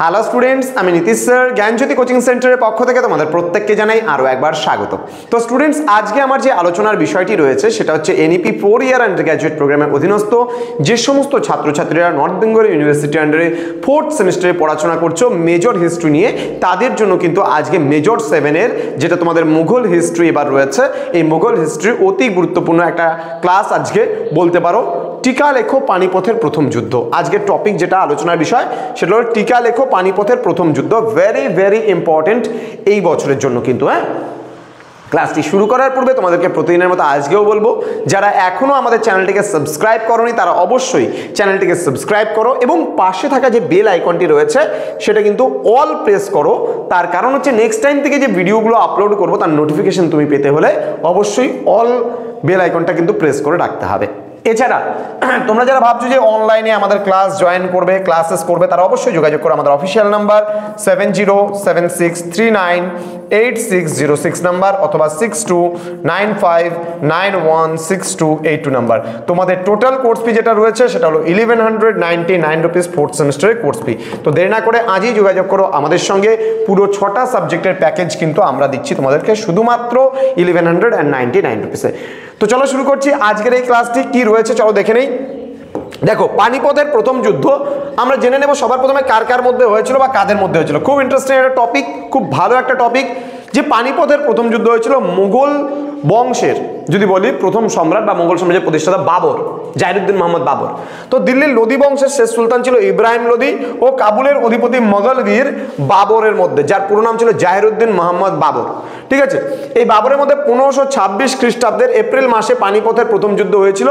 Hello students, আমি Nitish sir জ্ঞানজ্যোতি coaching সেন্টারের পক্ষ থেকে তোমাদের প্রত্যেককে জানাই আরও একবার স্বাগত। তো স্টুডেন্টস, আজকে আমার যে আলোচনার বিষয়টি রয়েছে সেটা হচ্ছে এনইপি 4 ইয়ার আন্ডার গ্র্যাজুয়েট প্রোগ্রামের অধীনস্থ যে সমস্ত ছাত্রছাত্রীরা নর্থ বেঙ্গল ইউনিভার্সিটি আন্ডারে 4th সেমিস্টারে পড়াশোনা করছো মেজর হিস্ট্রি নিয়ে, তাদের জন্য কিন্তু আজকে মেজর 7-এর যেটা তোমাদের মুঘল হিস্ট্রি এবার রয়েছে, এই মুঘল হিস্ট্রি অতি গুরুত্বপূর্ণ একটা ক্লাস আজকে বলতে পারো। টিকা লেখো পানিপথের প্রথম যুদ্ধ, আজকের টপিক যেটা আলোচনার বিষয় সেটা হলো টিকা লেখো পানিপথের প্রথম যুদ্ধ। ভেরি ভেরি ইম্পর্টেন্ট এই বছরের জন্য কিন্তু। ক্লাসটি শুরু করার পূর্বে তোমাদেরকে প্রতিদিনের মতো আজকেও বলবো, যারা এখনো আমাদের চ্যানেলটিকে সাবস্ক্রাইব করোনি তারা অবশ্যই চ্যানেলটিকে সাবস্ক্রাইব করো এবং পাশে থাকা যে বেল আইকনটি রয়েছে সেটা কিন্তু অল প্রেস করো। তার কারণ হচ্ছে নেক্সট টাইম থেকে যে ভিডিওগুলো আপলোড করবো তার নোটিফিকেশন তুমি পেতে হলে অবশ্যই অল বেল আইকনটা কিন্তু প্রেস করে রাখতে হবে। এছাড়া তোমরা যারা ভাবছো যে অনলাইনে আমাদের ক্লাস জয়েন করবে, ক্লাসেস করবে, তারা অবশ্যই যোগাযোগ করো আমাদের অফিসিয়াল নাম্বার 7076398606 নাম্বার অথবা 6295916282 নাম্বার। তোমাদের টোটাল কোর্স ফি যেটা রয়েছে সেটা হলো 1199 রুপিস 4th সেমিস্টারের কোর্স ফি। তো দেরি না করে আজই যোগাযোগ করো আমাদের সঙ্গে। পুরো 6টা সাবজেক্টের প্যাকেজ কিন্তু আমরা দিচ্ছি তোমাদেরকে শুধুমাত্র 1199 রুপিসে। তো চলো শুরু করছি আজকের এই ক্লাসটি। কি রয়েছে চলো দেখে নেই। দেখো, পানিপথের প্রথম যুদ্ধ আমরা জেনে নেব সবার প্রথমে কার কার মধ্যে হয়েছিল বা কাদের মধ্যে হয়েছিল। খুব ইন্টারেস্টিং একটা টপিক, খুব ভালো একটা টপিক যে পানিপথের প্রথম যুদ্ধ হয়েছিল মুঘল বংশের, যদি বলি প্রথম সম্রাট বা মুঘল সাম্রাজ্যের প্রতিষ্ঠাতা বাবর, জাহিরুদ্দিন মোহাম্মদ বাবর। তো দিল্লির লোদি বংশের শেষ সুলতান ছিল ইব্রাহিম লোদি ও কাবুলের অধিপতি মোগল বীর বাবরের মধ্যে, যার পুরো নাম ছিল জাহিরুদ্দিন মোহাম্মদ বাবর। ঠিক আছে, এই বাবরের মধ্যে 1526 খ্রিস্টাব্দের এপ্রিল মাসে পানিপথের প্রথম যুদ্ধ হয়েছিল।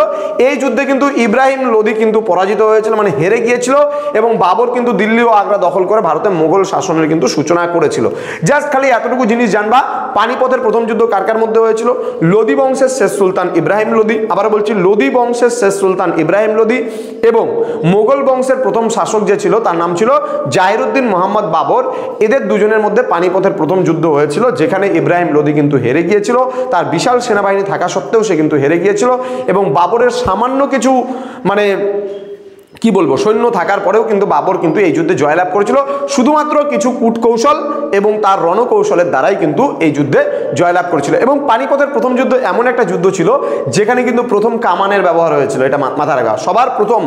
এই যুদ্ধে কিন্তু ইব্রাহিম লোদি কিন্তু পরাজিত হয়েছিল, মানে হেরে গিয়েছিল, এবং বাবর কিন্তু দিল্লি ও আগ্রা দখল করে ভারতের মোগল শাসনের কিন্তু সূচনা করেছিল। জাস্ট খালি এতটুকু জিনিস জানবা, পানিপথের প্রথম যুদ্ধ কার কার মধ্যে হয়েছিল। লোদি বংশের শেষ সুলতান ইব্রাহিম লোদি, আবার বলছি লোদি বংশের শেষ সুলতান ইব্রাহিম লোদি এবং মোগল বংশের প্রথম শাসক যে ছিল তার নাম ছিল জাহিরুদ্দিন মোহাম্মদ বাবর। এদের দুজনের মধ্যে পানিপথের প্রথম যুদ্ধ হয়েছিল, যেখানে ইব্রাহিম লোদি কিন্তু হেরে গিয়েছিল। তার বিশাল সেনাবাহিনী থাকা সত্ত্বেও সে কিন্তু হেরে গিয়েছিল এবং বাবরের সামান্য কিছু মানে কি বলবো সৈন্য থাকার পরেও কিন্তু বাবর কিন্তু এই যুদ্ধে জয়লাভ করেছিল শুধুমাত্র কিছু কূটকৌশল এবং তার রণকৌশলের দ্বারাই কিন্তু এই যুদ্ধে জয়লাভ করেছিল। এবং পানিপথের প্রথম যুদ্ধ এমন একটা যুদ্ধ ছিল যেখানে কিন্তু প্রথম কামানের ব্যবহার হয়েছিল। এটা মাথায় রাখা, সবার প্রথম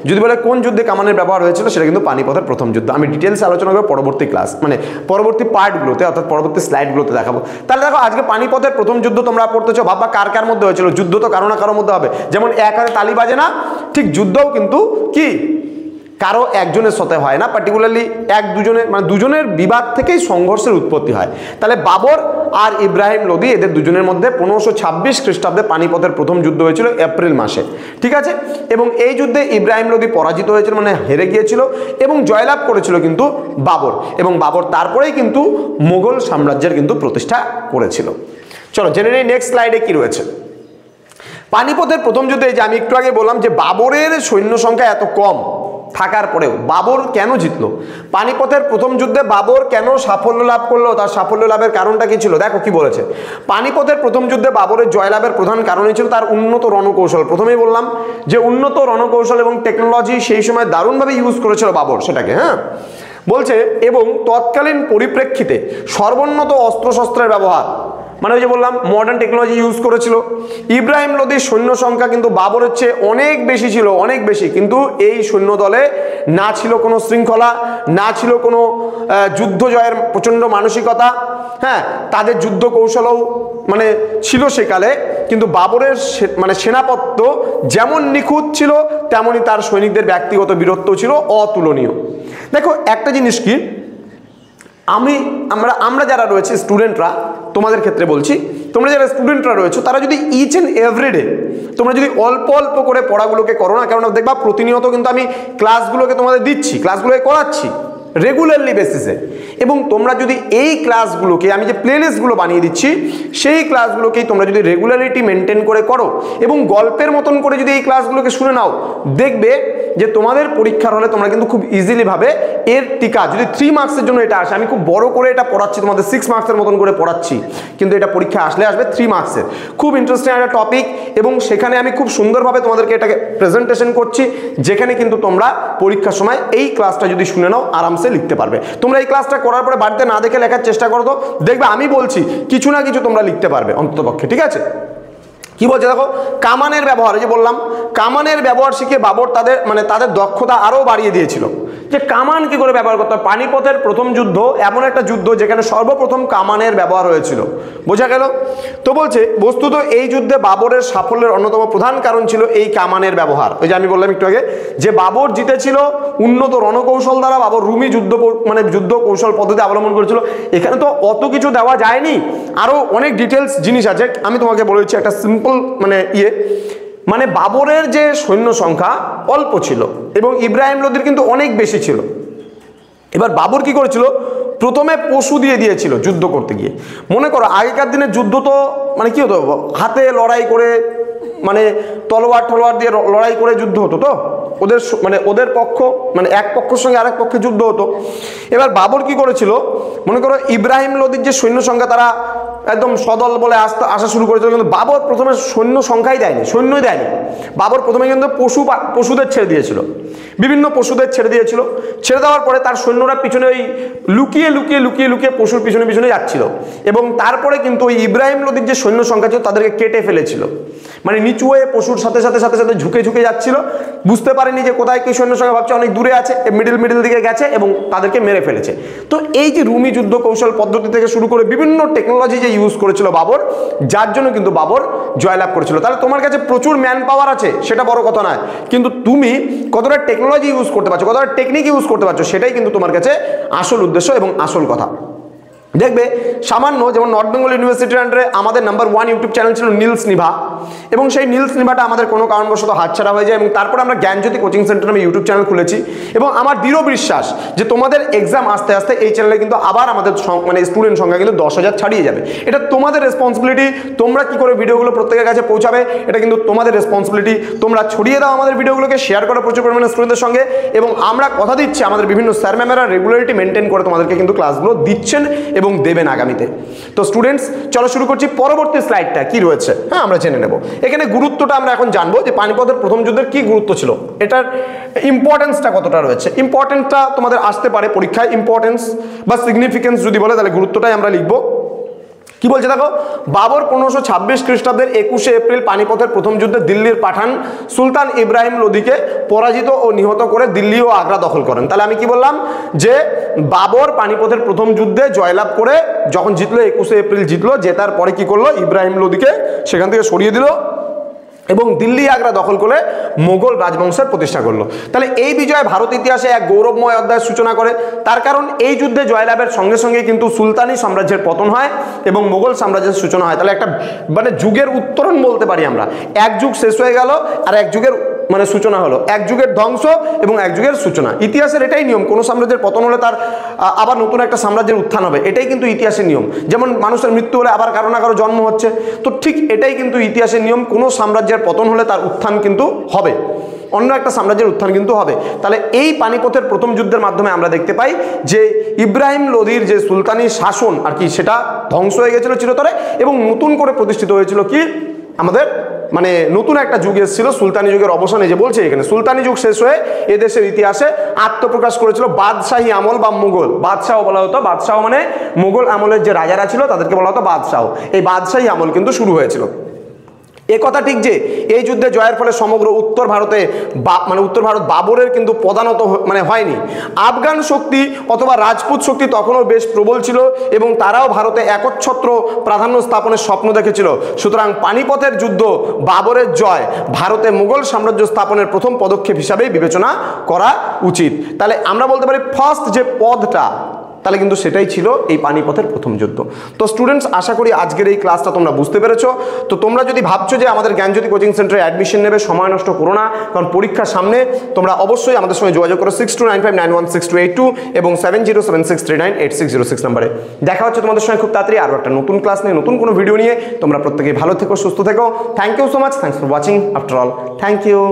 যদি বলে কোন যুদ্ধে কামানের ব্যবহার হয়েছিল সেটা কিন্তু পানিপথের প্রথম যুদ্ধ। আমি ডিটেলসে আলোচনা করবো পরবর্তী ক্লাস, মানে পরবর্তী পার্টগুলোতে, অর্থাৎ পরবর্তী স্লাইডগুলোতে দেখাবো। তাহলে দেখো, আজকে পানিপথের প্রথম যুদ্ধ তোমরা পড়তেছো, ভাববা কার কার মধ্যে হয়েছিল। যুদ্ধ তো কারো না কারোর মধ্যে হবে, যেমন এক হাতে তালি বাজে না, ঠিক যুদ্ধও কিন্তু কি কারো একজনের সাথে হয় না, পার্টিকুলারলি এক দুজনের, মানে দুজনের বিবাদ থেকেই সংঘর্ষের উৎপত্তি হয়। তাহলে বাবর আর ইব্রাহিম লোদি এদের দুজনের মধ্যে 1526 খ্রিস্টাব্দে পানিপথের প্রথম যুদ্ধ হয়েছিল এপ্রিল মাসে। ঠিক আছে, এবং এই যুদ্ধে ইব্রাহিম লোদি পরাজিত হয়েছিল, মানে হেরে গিয়েছিল, এবং জয়লাভ করেছিল কিন্তু বাবর, এবং বাবর তারপরেই কিন্তু মুঘল সাম্রাজ্যের কিন্তু প্রতিষ্ঠা করেছিল। চলো জেনে নেই নেক্সট স্লাইডে কি রয়েছে। পানিপথের প্রথম যুদ্ধে যে আমি একটু আগে বললাম যে বাবরের সৈন্য সংখ্যা এত কম থাকার পরেও বাবর কেন জিতলো, পানিপথের প্রথম যুদ্ধে বাবর কেন সাফল্য লাভ করলো, তার সাফল্য লাভের কারণটা কি ছিল। দেখো কি বলেছে, পানিপথের প্রথম যুদ্ধে বাবরের জয়লাভের প্রধান কারণই ছিল তার উন্নত রণকৌশল। প্রথমেই বললাম যে উন্নত রণকৌশল এবং টেকনোলজি সেই সময় দারুণভাবে ইউজ করেছিল বাবর সেটাকে। বলছে এবং তৎকালীন পরিপ্রেক্ষিতে সর্বোন্নত অস্ত্রশস্ত্রের ব্যবহার, মানে ওই যে বললাম মডার্ন টেকনোলজি ইউজ করেছিল। ইব্রাহিম লোদির সৈন্য সংখ্যা কিন্তু বাবরের চেয়ে অনেক বেশি ছিল, অনেক বেশি, কিন্তু এই সৈন্য দলে না ছিল কোনো শৃঙ্খলা, না ছিল কোনো যুদ্ধ জয়ের প্রচণ্ড মানসিকতা। তাদের যুদ্ধ কৌশলও মানে ছিল সেকালে, কিন্তু বাবরের মানে সেনাপত্য যেমন নিখুঁত ছিল তেমনই তার সৈনিকদের ব্যক্তিগত বীরত্ব ছিল অতুলনীয়। দেখো একটা জিনিস কি, আমরা যারা রয়েছে স্টুডেন্টরা, তোমাদের ক্ষেত্রে বলছি, তোমরা যারা স্টুডেন্টরা রয়েছে তারা যদি ইচ অ্যান্ড এভরিডে তোমরা যদি অল্প অল্প করে পড়াগুলোকে করো না, কেননা দেখবা প্রতিনিয়ত কিন্তু আমি ক্লাসগুলোকে তোমাদের দিচ্ছি, ক্লাসগুলোকে করাচ্ছি রেগুলারলি বেসিসে, এবং তোমরা যদি এই ক্লাসগুলোকে আমি যে প্লেলিস্টগুলো বানিয়ে দিচ্ছি সেই ক্লাসগুলোকেই তোমরা যদি রেগুলারিটি মেনটেন করে করো এবং গল্পের মতন করে যদি এই ক্লাসগুলোকে শুনে নাও, দেখবে যে তোমাদের পরীক্ষার হলে তোমরা কিন্তু খুব ইজিলি ভাবে এর টিকা যদি 3 মার্কসের জন্য এটা আসে, আমি খুব বড় করে এটা পড়াচ্ছি তোমাদের 6 মার্কসের মতন করে পড়াচ্ছি, কিন্তু এটা পরীক্ষা আসলে আসবে 3 মার্কসের। খুব ইন্টারেস্টিং একটা টপিক এবং সেখানে আমি খুব সুন্দরভাবে তোমাদেরকে এটাকে প্রেজেন্টেশন করছি, যেখানে কিন্তু তোমরা পরীক্ষার সময় এই ক্লাসটা যদি শুনে নাও আরামসে আরামসে লিখতে পারবে। তোমরা এই ক্লাসটা করার পরে বাড়িতে না দেখে লেখার চেষ্টা করো, তো দেখবে আমি বলছি কিছু না কিছু তোমরা লিখতে পারবে অন্ততপক্ষে, ঠিক আছে? কি বলছে দেখো, কামানের ব্যবহার, এই যে বললাম কামানের ব্যবহার শিখে বাবর তাদের দক্ষতা আরো বাড়িয়ে দিয়েছিল। যে কামান কি করে ব্যবহার করতে হয়, পানিপথের প্রথম যুদ্ধ এমন একটা যুদ্ধ যেখানে সর্বপ্রথম কামানের ব্যবহার হয়েছিল, বোঝা গেল? তো বলছে বস্তুত এই যুদ্ধে বাবরের সাফল্যের অন্যতম প্রধান কারণ ছিল এই কামানের ব্যবহার। ওই যে আমি বললাম একটু আগে যে বাবর জিতেছিল উন্নত রণকৌশল দ্বারা, বাবর রুমি যুদ্ধ কৌশল পদ্ধতি অবলম্বন করেছিল। এখানে তো অত কিছু দেওয়া যায়নি, আরো অনেক ডিটেলস জিনিস আছে, আমি তোমাকে বলেছি একটা সিম্পল বাবরের যে সৈন্য সংখ্যা অল্প ছিল এবং ইব্রাহিম লোদির কিন্তু অনেক বেশি ছিল। এবার বাবর কি করেছিল, প্রথমে পশু দিয়েছিল যুদ্ধ করতে গিয়ে। মনে করো আগেকার দিনের যুদ্ধ তো কি হতো, হাতে লড়াই করে তলোয়ার দিয়ে লড়াই করে যুদ্ধ হতো, তো ওদের পক্ষ এক পক্ষের সঙ্গে আরেক পক্ষে যুদ্ধ হতো। এবার বাবর কি করেছিল, মনে করো ইব্রাহিম লোদির যে সৈন্য সংখ্যা তারা একদম সদল বলে আসা শুরু করেছিল, কিন্তু বাবর প্রথমে সৈন্যই দেয়নি। বাবর প্রথমে কিন্তু পশুদের ছেড়ে দিয়েছিল, বিভিন্ন পশুদের ছেড়ে দেওয়ার পরে তার সৈন্যরা পিছনে ওই লুকিয়ে পশুর পিছনে যাচ্ছিল এবং তারপরে কিন্তু ওই ইব্রাহিম লোদির যে সৈন্য সংখ্যা ছিল তাদেরকে কেটে ফেলেছিল। নিচু হয়ে পশুর সাথে ঝুঁকে যাচ্ছিল, বুঝতে পারেনি যে কোথায় কি সৈন্য সংখ্যা, ভাবছে অনেক দূরে আছে, মিডিল দিকে গেছে এবং তাদেরকে মেরে ফেলেছে। তো এই যে রুমি যুদ্ধ কৌশল পদ্ধতি থেকে শুরু করে বিভিন্ন টেকনোলজি যে ইউজ করেছিল বাবর, যার জন্য কিন্তু বাবর জয়লাভ করেছিল। তাহলে তোমার কাছে প্রচুর ম্যান পাওয়ার আছে সেটা বড় কথা নয়, কিন্তু তুমি কতটা টেকনোলজি ইউজ করতে পারছো, কতটা টেকনিক ইউজ করতে পারছো, সেটাই কিন্তু তোমার কাছে আসল উদ্দেশ্য এবং আসল কথা। দেখবে সামান্য যেমন নর্থ বেঙ্গল ইউনিভার্সিটির আন্ডারে আমাদের নাম্বার 1 ইউটিউব চ্যানেল ছিল নীলস নিভা, এবং সেই নীলস নিভাটা আমাদের কোনো কারণবশত হাতছাড়া হয়ে যায় এবং তারপরে আমরা জ্ঞানজ্যোতি কোচিং সেন্টার আমি ইউটিউব চ্যানেল খুলেছি এবং আমার দৃঢ় বিশ্বাস যে তোমাদের এক্সাম আস্তে আস্তে এই চ্যানেলে কিন্তু আবার আমাদের স্টুডেন্ট সংখ্যা কিন্তু 10,000 ছাড়িয়ে যাবে। এটা তোমাদের রেসপন্সিবিলিটি, তোমরা কি করে ভিডিওগুলো প্রত্যেকের কাছে পৌঁছাবে এটা কিন্তু তোমাদের রেসপন্সিবিলিটি। তোমরা ছড়িয়ে দাও আমাদের ভিডিওগুলোকে, শেয়ার করো প্রচুর পরিমাণে স্টুডেন্টদের সঙ্গে, এবং আমরা কথা দিচ্ছি আমাদের বিভিন্ন স্যার ম্যামেরা রেগুলারিটি মেনটেন করে তোমাদেরকে কিন্তু ক্লাসগুলো দিচ্ছেন এবং দেবেন আগামীতে। তো স্টুডেন্টস চলো শুরু করছি, পরবর্তী স্লাইডটা কি রয়েছে আমরা জেনে নেব। এখানে গুরুত্বটা আমরা এখন জানবো যে পানিপথের প্রথম যুদ্ধের কি গুরুত্ব ছিল, এটার ইম্পর্টেন্সটা কতটা রয়েছে। ইম্পর্টেন্সটা তোমাদের আসতে পারে পরীক্ষায়, ইম্পর্টেন্স বা সিগনিফিকেন্স যদি বলে তাহলে গুরুত্বটাই আমরা লিখবো। কি বলছে দেখো, বাবর 1526 খ্রিস্টাব্দের 21শে এপ্রিল পানিপথের প্রথম যুদ্ধে দিল্লির পাঠান সুলতান ইব্রাহিম লোদিকে পরাজিত ও নিহত করে দিল্লি ও আগ্রা দখল করেন। তাহলে আমি কি বললাম যে বাবর পানিপথের প্রথম যুদ্ধে জয়লাভ করে যখন জিতলো, 21শে এপ্রিল জিতলো, জেতার পরে কি করলো, ইব্রাহিম লোদিকে সেখান থেকে সরিয়ে দিল এবং দিল্লি আগ্রা দখল করে মোগল রাজবংশের প্রতিষ্ঠা করলো। তাহলে এই বিজয় ভারত ইতিহাসে এক গৌরবময় অধ্যায়ের সূচনা করে। তার কারণ এই যুদ্ধে জয়লাভের সঙ্গে সঙ্গে কিন্তু সুলতানি সাম্রাজ্যের পতন হয় এবং মোগল সাম্রাজ্যের সূচনা হয়। তাহলে একটা যুগের উত্তরণ বলতে পারি আমরা, এক যুগ শেষ হয়ে গেল আর এক যুগের সূচনা হলো, এক যুগের ধ্বংস এবং এক যুগের সূচনা। ইতিহাসের এটাই নিয়ম, কোনো সাম্রাজ্যের পতন হলে তার আবার নতুন একটা সাম্রাজ্যের উত্থান হবে, এটাই কিন্তু ইতিহাসের নিয়ম। যেমন মানুষের মৃত্যু হলে আবার কারো না কারো জন্ম হচ্ছে, তো ঠিক এটাই কিন্তু ইতিহাসের নিয়ম, কোনো সাম্রাজ্যের পতন হলে তার উত্থান কিন্তু হবে, অন্য একটা সাম্রাজ্যের উত্থান কিন্তু হবে। তাহলে এই পানিপথের প্রথম যুদ্ধের মাধ্যমে আমরা দেখতে পাই যে ইব্রাহিম লোদির যে সুলতানি শাসন আর কি সেটা ধ্বংস হয়ে গেছিল চিরতরে এবং নতুন করে প্রতিষ্ঠিত হয়েছিল কি আমাদের নতুন একটা যুগ এসেছিল, সুলতানি যুগের অবসানে। যে বলছে এখানে সুলতানি যুগ শেষ হয়ে এদেশের ইতিহাসে আত্মপ্রকাশ করেছিল বাদশাহী আমল বা মুঘল। বাদশাহ বলা হতো, বাদশাহ মুঘল আমলের যে রাজারা ছিল তাদেরকে বলা হতো বাদশাহ। এই বাদশাহী আমল কিন্তু শুরু হয়েছিল। একথা ঠিক যে এই যুদ্ধে জয়ের ফলে সমগ্র উত্তর ভারতে উত্তর ভারত বাবরের কিন্তু পদানত হয়নি। আফগান শক্তি অথবা রাজপুত শক্তি তখনও বেশ প্রবল ছিল এবং তারাও ভারতে একচ্ছত্র প্রাধান্য স্থাপনের স্বপ্ন দেখেছিল। সুতরাং পানিপথের যুদ্ধ বাবরের জয় ভারতে মুঘল সাম্রাজ্য স্থাপনের প্রথম পদক্ষেপ হিসাবেই বিবেচনা করা উচিত। তাহলে আমরা বলতে পারি ফার্স্ট যে পদটা তাহলে কিন্তু সেটাই ছিল এই পানিপথের প্রথম যুদ্ধ। তো স্টুডেন্টস আশা করি আজকের এই ক্লাসটা তোমরা বুঝতে পেরেছো। তো তোমরা যদি ভাবছো যে আমাদের জ্ঞানজ্যোতি কোচিং সেন্টারে অ্যাডমিশন নেবে, সময় নষ্ট করো না, কারণ পরীক্ষার সামনে তোমরা অবশ্যই আমাদের সঙ্গে যোগাযোগ করো 6295916282 এবং 7076398606 নম্বরে। দেখা হচ্ছে তোমাদের সঙ্গে খুব তাড়াতাড়ি আরও একটা নতুন ক্লাস নিয়ে, নতুন কোনো ভিডিও নিয়ে। তোমরা প্রত্যেকেই ভালো থেকো, সুস্থ থেকো। Thank you so much, thanks for watching after all, thank you.